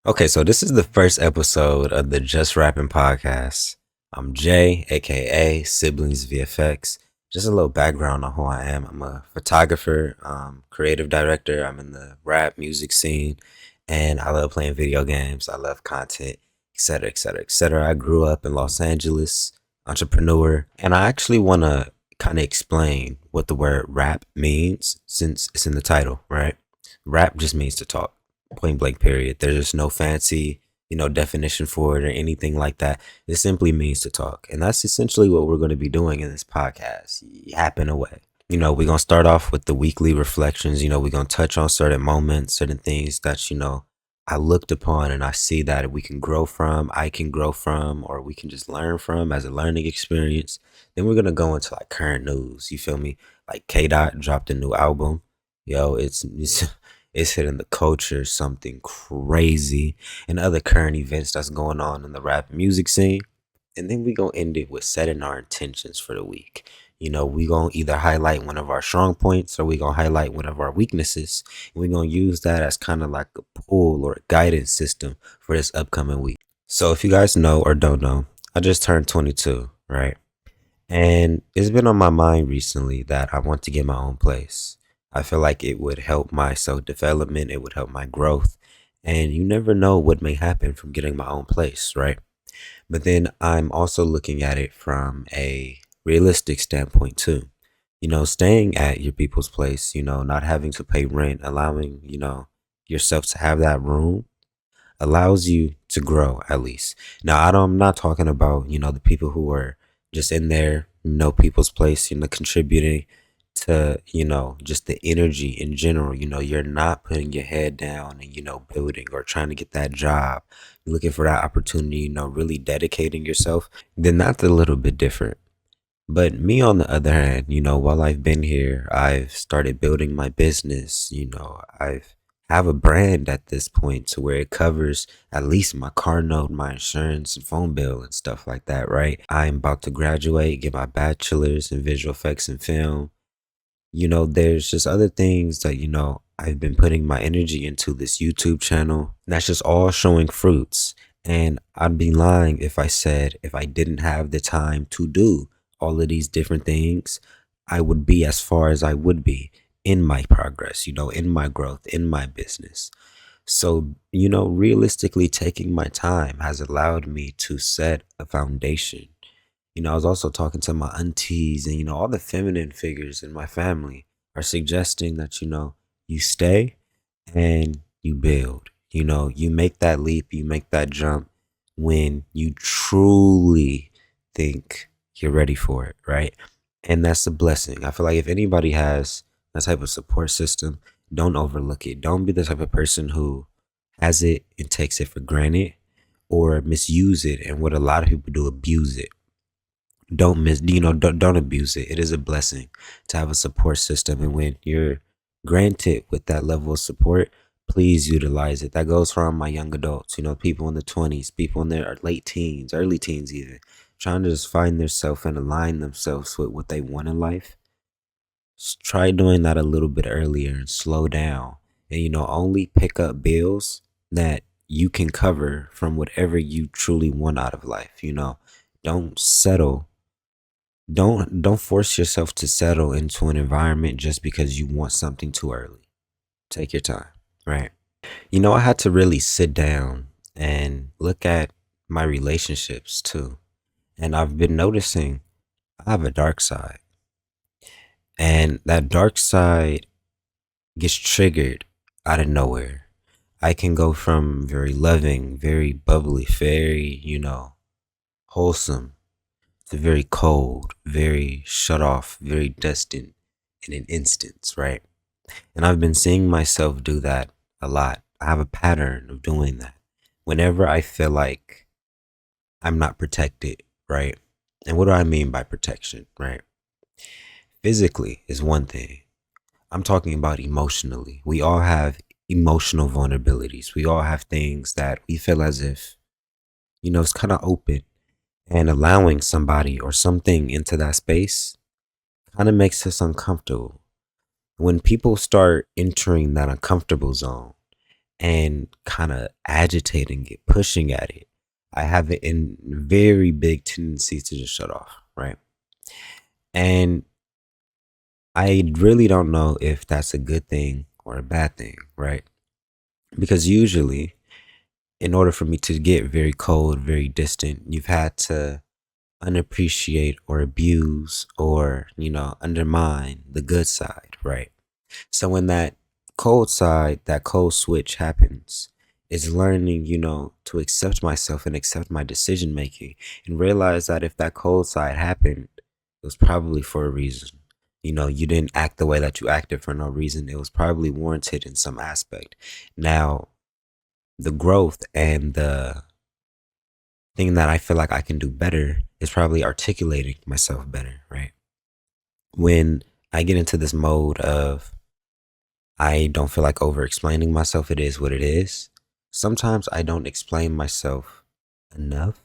Okay, so this is the first episode of the Jus Rappin podcast. I'm Jay, aka Siblings VFX. Just a little background on who I am. I'm a photographer, creative director. I'm in the rap music scene, and I love playing video games. I love content, etc., etc., etc. I grew up in Los Angeles, entrepreneur, and I actually want to kind of explain what the word rap means since it's in the title, right? Rap just means to talk, point blank period. There's just no fancy, definition for it or anything like that. It simply means to talk. And that's essentially what we're going to be doing in this podcast, yapping away. We're going to start off with the weekly reflections. We're going to touch on certain moments, certain things that, I looked upon and I see that we can grow from, I can grow from, or we can just learn from as a learning experience. Then we're going to go into like current news. You feel me? Like Kdot dropped a new album. Yo, it's hitting the culture, something crazy, and other current events that's going on in the rap music scene. And then we gonna end it with setting our intentions for the week. We gonna either highlight one of our strong points or we gonna highlight one of our weaknesses. And we gonna use that as kind of like a pull or a guidance system for this upcoming week. So if you guys know or don't know, I just turned 22, right? And it's been on my mind recently that I want to get my own place. I feel like it would help my self development, it would help my growth. And you never know what may happen from getting my own place, right? But then I'm also looking at it from a realistic standpoint too. Staying at your people's place, not having to pay rent, allowing, yourself to have that room allows you to grow at least. Now, I'm not talking about, the people who are just in there, people's place, contributing to, just the energy in general. You're not putting your head down and, building or trying to get that job, you're looking for that opportunity, really dedicating yourself. Then that's a little bit different. But me, on the other hand, while I've been here, I've started building my business. I've have a brand at this point to where it covers at least my car note, my insurance and phone bill and stuff like that, right? I'm about to graduate, get my bachelor's in visual effects and film. There's just other things that, I've been putting my energy into this YouTube channel. And that's just all showing fruits. And I'd be lying if I said if I didn't have the time to do all of these different things, I would be as far as I would be in my progress, in my growth, in my business. So, realistically, taking my time has allowed me to set a foundation. I was also talking to my aunties and, all the feminine figures in my family are suggesting that, you stay and you build. You make that leap, you make that jump when you truly think you're ready for it, right? And that's a blessing. I feel like if anybody has that type of support system, don't overlook it. Don't be the type of person who has it and takes it for granted or misuse it. And what a lot of people do, abuse it. Don't abuse it. It is a blessing to have a support system. And when you're granted with that level of support, please utilize it. That goes from my young adults, people in the 20s, people in their late teens, early teens even, trying to just find themselves and align themselves with what they want in life. Just try doing that a little bit earlier and slow down. And, only pick up bills that you can cover from whatever you truly want out of life. Don't settle. Don't force yourself to settle into an environment just because you want something too early. Take your time, right? I had to really sit down and look at my relationships too. And I've been noticing I have a dark side. And that dark side gets triggered out of nowhere. I can go from very loving, very bubbly, very, wholesome to very cold, very shut off, very distant in an instance, right? And I've been seeing myself do that a lot. I have a pattern of doing that. Whenever I feel like I'm not protected, right? And what do I mean by protection, right? Physically is one thing. I'm talking about emotionally. We all have emotional vulnerabilities. We all have things that we feel as if, it's kind of open, and allowing somebody or something into that space kind of makes us uncomfortable. When people start entering that uncomfortable zone and kind of agitating it, pushing at it, I have it in very big tendency to just shut off, right? And I really don't know if that's a good thing or a bad thing, right? Because usually, in order for me to get very cold, very distant, you've had to unappreciate or abuse or, undermine the good side, right? So when that cold side, that cold switch happens, is learning, to accept myself and accept my decision making and realize that if that cold side happened, it was probably for a reason. You didn't act the way that you acted for no reason. It was probably warranted in some aspect. Now, the growth and the thing that I feel like I can do better is probably articulating myself better, right? When I get into this mode of I don't feel like over explaining myself, it is what it is. Sometimes I don't explain myself enough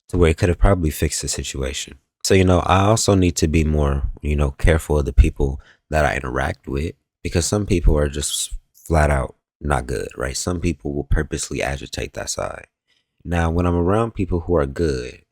to where it could have probably fixed the situation. So, I also need to be more, careful of the people that I interact with because some people are just flat out not good, right? Some people will purposely agitate that side. Now, when I'm around people who are good,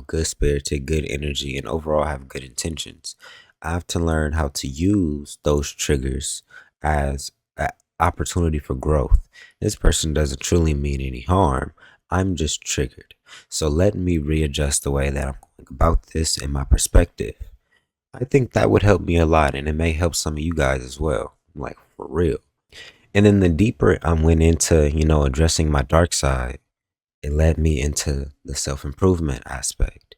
good spirited, good energy, and overall have good intentions, I have to learn how to use those triggers as an opportunity for growth. This person doesn't truly mean any harm. I'm just triggered. So let me readjust the way that I'm going about this and my perspective. I think that would help me a lot, and it may help some of you guys as well, like for real. And then the deeper I went into, addressing my dark side, it led me into the self improvement aspect.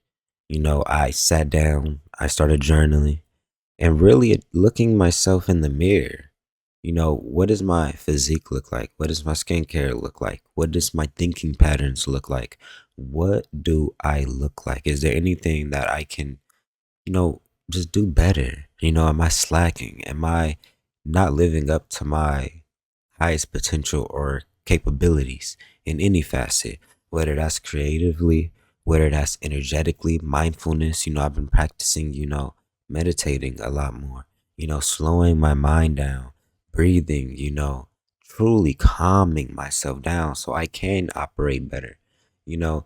I sat down, I started journaling and really looking myself in the mirror. What does my physique look like? What does my skincare look like? What does my thinking patterns look like? What do I look like? Is there anything that I can, you know, just do better? Am I slacking? Am I not living up to my highest potential or capabilities in any facet, whether that's creatively, whether that's energetically, mindfulness? I've been practicing, meditating a lot more, slowing my mind down, breathing, truly calming myself down so I can operate better. You know,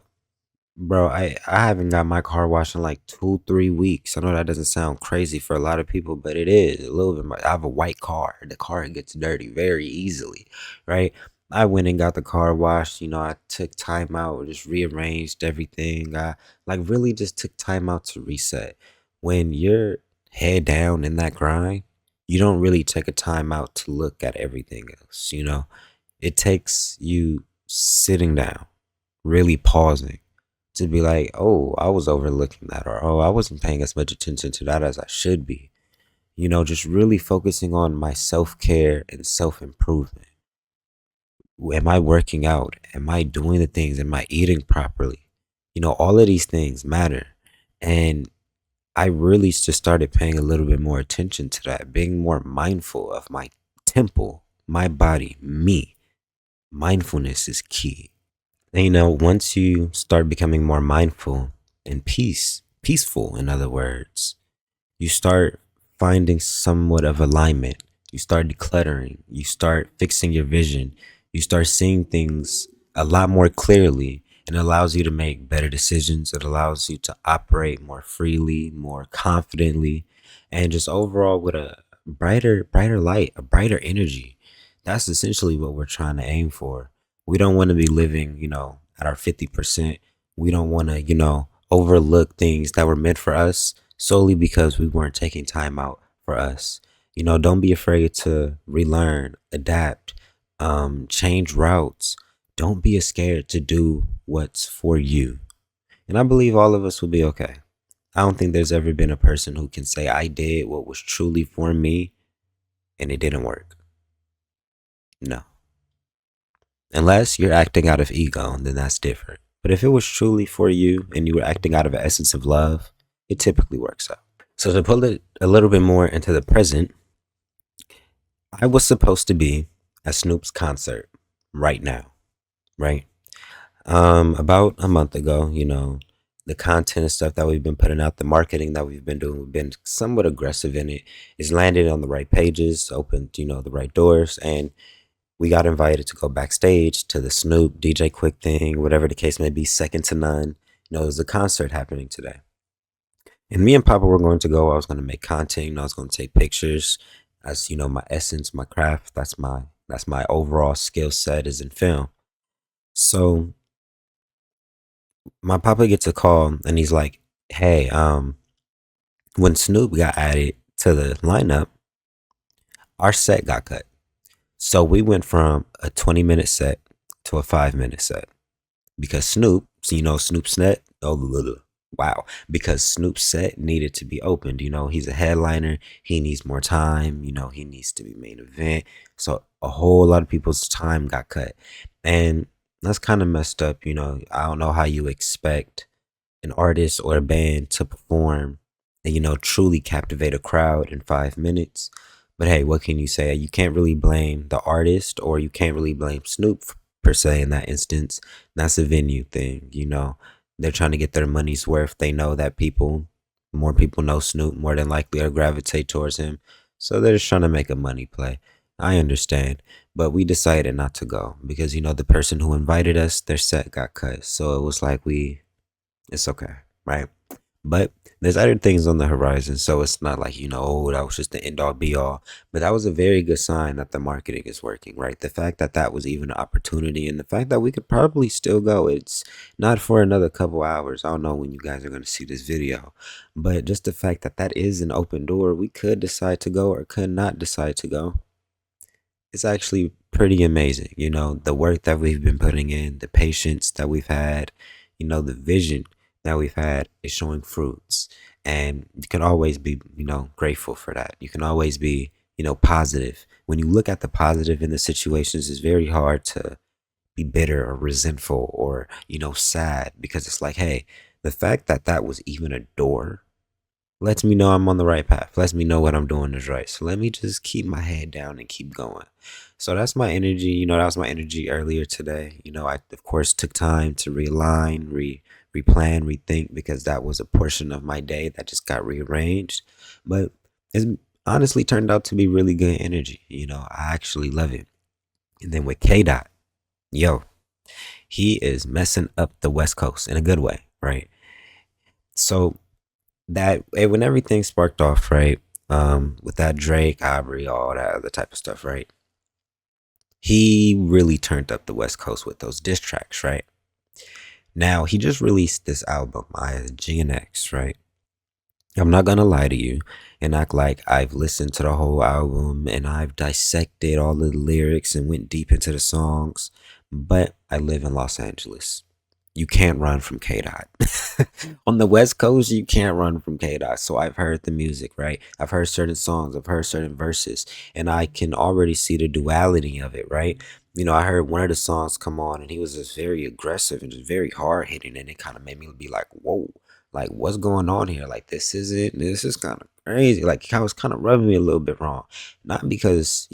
Bro, I haven't got my car washed in like 2, 3 weeks. I know that doesn't sound crazy for a lot of people, but it is a little bit. I have a white car. The car gets dirty very easily, right? I went and got the car washed. I took time out, just rearranged everything. I like really just took time out to reset. When you're head down in that grind, you don't really take a time out to look at everything else. It takes you sitting down, really pausing to be like, oh, I was overlooking that, or oh, I wasn't paying as much attention to that as I should be. Just really focusing on my self care and self improvement. Am I working out? Am I doing the things? Am I eating properly? All of these things matter. And I really just started paying a little bit more attention to that, being more mindful of my temple, my body, me. Mindfulness is key. And, once you start becoming more mindful and peaceful, in other words, you start finding somewhat of alignment. You start decluttering. You start fixing your vision. You start seeing things a lot more clearly, and it allows you to make better decisions. It allows you to operate more freely, more confidently, and just overall with a brighter light, a brighter energy. That's essentially what we're trying to aim for. We don't want to be living, at our 50%. We don't want to, overlook things that were meant for us solely because we weren't taking time out for us. Don't be afraid to relearn, adapt, change routes. Don't be scared to do what's for you. And I believe all of us will be okay. I don't think there's ever been a person who can say, I did what was truly for me and it didn't work. No. Unless you're acting out of ego, then that's different. But if it was truly for you and you were acting out of an essence of love, it typically works out. So to pull it a little bit more into the present, I was supposed to be at Snoop's concert right now, right? About a month ago, the content and stuff that we've been putting out, the marketing that we've been doing, we've been somewhat aggressive in it. It's landed on the right pages, opened, the right doors, and we got invited to go backstage to the Snoop DJ Quick thing, whatever the case may be, second to none. There's a concert happening today. And me and Papa were going to go. I was going to make content. I was going to take pictures. As my essence, my craft. That's my overall skill set is in film. So my Papa gets a call and he's like, "Hey, when Snoop got added to the lineup, our set got cut. So we went from a 20-minute set to a 5-minute set because Snoop, so Snoop's net. Oh, wow! Because Snoop's set needed to be opened. He's a headliner. He needs more time. He needs to be main event. So a whole lot of people's time got cut, and that's kind of messed up. I don't know how you expect an artist or a band to perform and truly captivate a crowd in 5 minutes. But hey, what can you say? You can't really blame the artist, or you can't really blame Snoop per se in that instance. That's a venue thing. They're trying to get their money's worth. They know that more people know Snoop, more than likely are gravitate towards him. So they're just trying to make a money play. I understand. But we decided not to go because the person who invited us, their set got cut. So it was like it's okay, right? But there's other things on the horizon, so it's not like oh, that was just the end all be all. But that was a very good sign that the marketing is working, right? The fact that that was even an opportunity, and the fact that we could probably still go. It's not for another couple hours. I don't know when you guys are going to see this video, but just the fact that that is an open door, we could decide to go or could not decide to go. It's actually pretty amazing. The work that we've been putting in, the patience that we've had, the vision that we've had is showing fruits. And you can always be, grateful for that. You can always be, positive. When you look at the positive in the situations, it's very hard to be bitter or resentful or, sad because it's like, hey, the fact that that was even a door lets me know I'm on the right path. Lets me know what I'm doing is right. So let me just keep my head down and keep going. So that's my energy. That was my energy earlier today. I of course took time to realign, replan, rethink because that was a portion of my day that just got rearranged. But it's honestly turned out to be really good energy. I actually love it. And then with Kdot, yo, he is messing up the West Coast in a good way, right? So that when everything sparked off, right? With that Drake, Aubrey, all that other type of stuff, right? He really turned up the West Coast with those diss tracks, right? Now he just released this album, GNX, right? I'm not gonna lie to you and act like I've listened to the whole album and I've dissected all the lyrics and went deep into the songs, but I live in Los Angeles. You can't run from Kdot. On the West Coast, you can't run from Kdot. So I've heard the music, right? I've heard certain songs, I've heard certain verses, and I can already see the duality of it, right? I heard one of the songs come on and he was just very aggressive and just very hard hitting, and it kind of made me be like, whoa, like what's going on here? Like this is kind of crazy. Like I was kind of rubbing me a little bit wrong. Not because,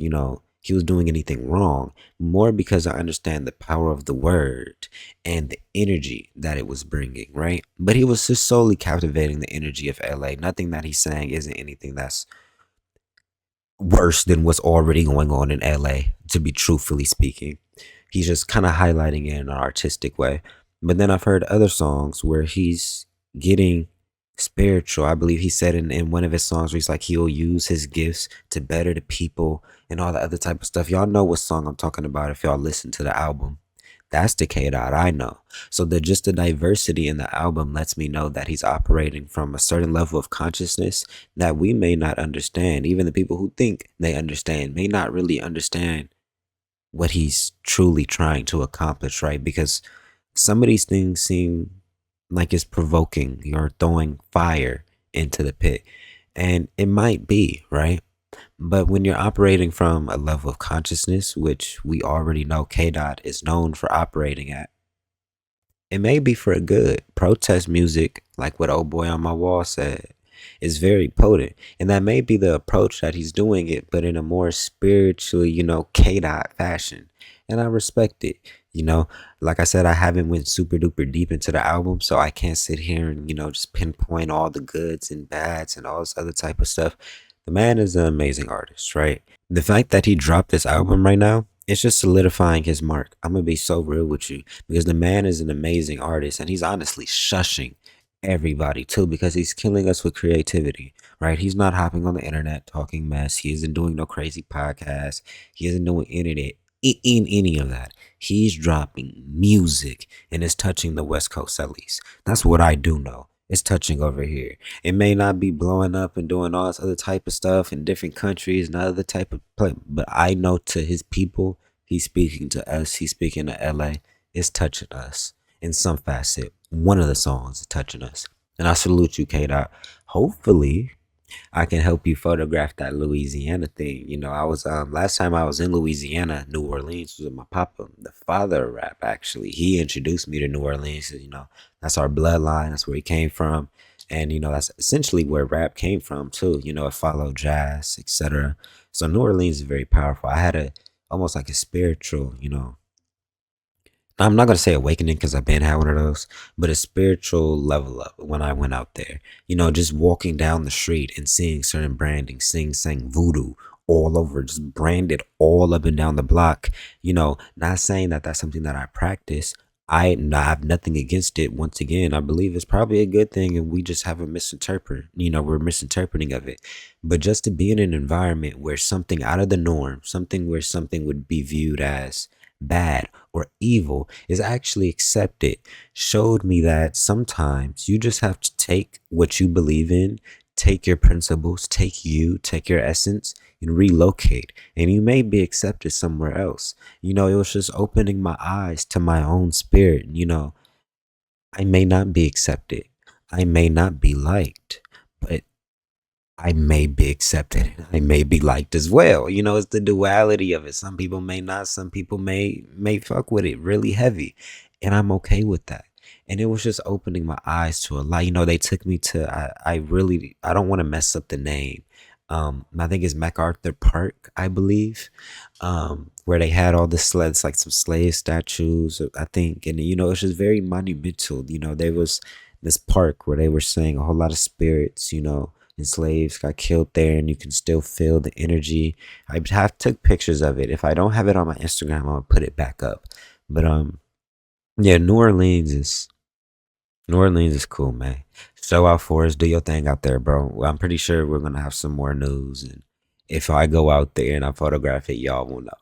he was doing anything wrong, more because I understand the power of the word and the energy that it was bringing, right? But he was just solely captivating the energy of LA. Nothing that he's saying isn't anything that's worse than what's already going on in LA, to be truthfully speaking. He's just kind of highlighting it in an artistic way. But then I've heard other songs where he's getting spiritual. I believe he said in one of his songs where he's like, he'll use his gifts to better the people and all the other type of stuff. Y'all know what song I'm talking about if y'all listen to the album. That's the Kdot I know. So just the diversity in the album lets me know that he's operating from a certain level of consciousness that we may not understand. Even the people who think they understand may not really understand what he's truly trying to accomplish, right? Because some of these things seem like it's provoking. You're throwing fire into the pit. And it might be, right? But when you're operating from a level of consciousness, which we already know Kdot is known for operating at, it may be for a good. Protest music, like what old boy on my wall said, is very potent. And that may be the approach that he's doing it, but in a more spiritual, Kdot fashion. And I respect it. Like I said, I haven't went super duper deep into the album, so I can't sit here and, just pinpoint all the goods and bads and all this other type of stuff. The man is an amazing artist, right? The fact that he dropped this album right now, It's just solidifying his mark. I'm gonna be so real with you because the man is an amazing artist and he's honestly shushing everybody too because he's killing us with creativity, right? He's not hopping on the internet talking mess. He isn't doing no crazy podcast. He isn't doing in any of that. He's dropping music and it's touching the West Coast at least. That's what I do know. It's touching over here. It may not be blowing up and doing all this other type of stuff in different countries and other type of play, but I know to his people, he's speaking to us. He's speaking to LA. It's touching us in some facet. One of the songs is touching us, and I salute you, Kdot. Hopefully, I can help you photograph that Louisiana thing. I was last time I was in Louisiana, New Orleans was with my papa, the father of rap. Actually, he introduced me to New Orleans. That's our bloodline. That's where he came from, and that's essentially where rap came from too. It followed jazz, etc. So New Orleans is very powerful. I had a almost like a spiritual, I'm not gonna say awakening because I've been had one of those, but a spiritual level up when I went out there. Just walking down the street and seeing certain branding, seeing saying voodoo all over, just branded all up and down the block. Not saying that that's something that I practice. I have nothing against it. Once again, I believe it's probably a good thing, and we just have a misinterpret. We're misinterpreting of it. But just to be in an environment where something out of the norm, something where something would be viewed as bad or evil is actually accepted showed me that sometimes you just have to take what you believe in, take your principles, take your essence and relocate, and you may be accepted somewhere else. It was just opening my eyes to my own spirit. I may not be accepted, I may not be liked, but I may be accepted. I may be liked as well. It's the duality of it. Some people may not. Some people may fuck with it really heavy, and I'm okay with that. And it was just opening my eyes to a lot. They took me to. I don't want to mess up the name. I think it's MacArthur Park, I believe, where they had all the sleds, like some slave statues, I think, and it's just very monumental. There was this park where they were saying a whole lot of spirits, and slaves got killed there, and you can still feel the energy. I have took pictures of it. If I don't have it on my Instagram, I'm gonna put it back up. But yeah, New Orleans is cool, man. Show out for us, do your thing out there, bro. Well, I'm pretty sure we're gonna have some more news, and if I go out there and I photograph it, y'all will know.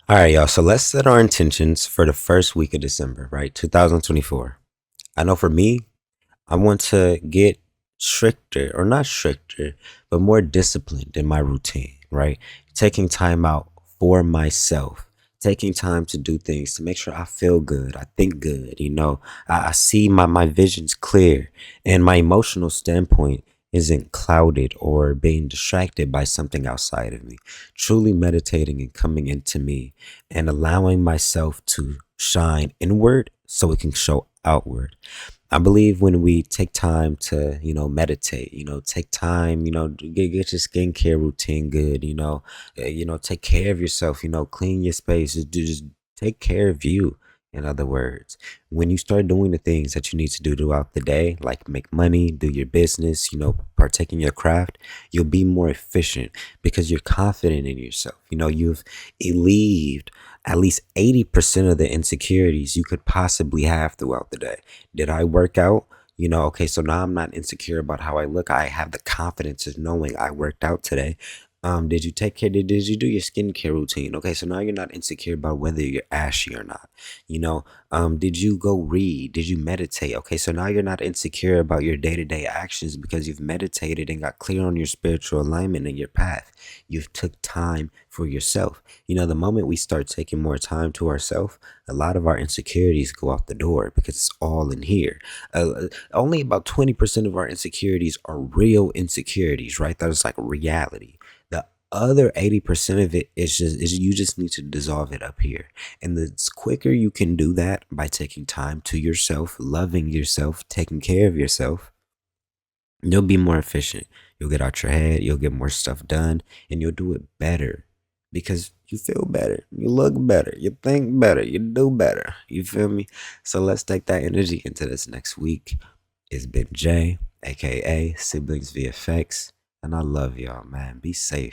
All right, y'all. So let's set our intentions for the first week of December, right? 2024. I know for me, I want to get stricter, or not stricter, but more disciplined in my routine, right? Taking time out for myself, taking time to do things to make sure I feel good, I think good, I see my vision's clear, and my emotional standpoint isn't clouded or being distracted by something outside of me. Truly meditating and coming into me and allowing myself to shine inward so it can show outward. I believe when we take time to, meditate, take time, get your skincare routine good, take care of yourself, clean your space, just take care of you. In other words, when you start doing the things that you need to do throughout the day, like make money, do your business, partake in your craft, you'll be more efficient because you're confident in yourself. You've relieved at least 80% of the insecurities you could possibly have throughout the day. Did I work out? Okay, so now I'm not insecure about how I look. I have the confidence of knowing I worked out today. Did you take care? Did you do your skincare routine? Okay, so now you're not insecure about whether you're ashy or not. Did you go read? Did you meditate? Okay, so now you're not insecure about your day-to-day actions because you've meditated and got clear on your spiritual alignment and your path. You've took time for yourself. The moment we start taking more time to ourselves, a lot of our insecurities go out the door because it's all in here. Only about 20% of our insecurities are real insecurities, right? That is like reality. The other 80% of it is you just need to dissolve it up here. And the quicker you can do that by taking time to yourself, loving yourself, taking care of yourself, you'll be more efficient. You'll get out your head, you'll get more stuff done, and you'll do it better because you feel better, you look better, you think better, you do better. You feel me? So let's take that energy into this next week. It's been Jay, aka Siblings VFX, and I love y'all, man. Be safe.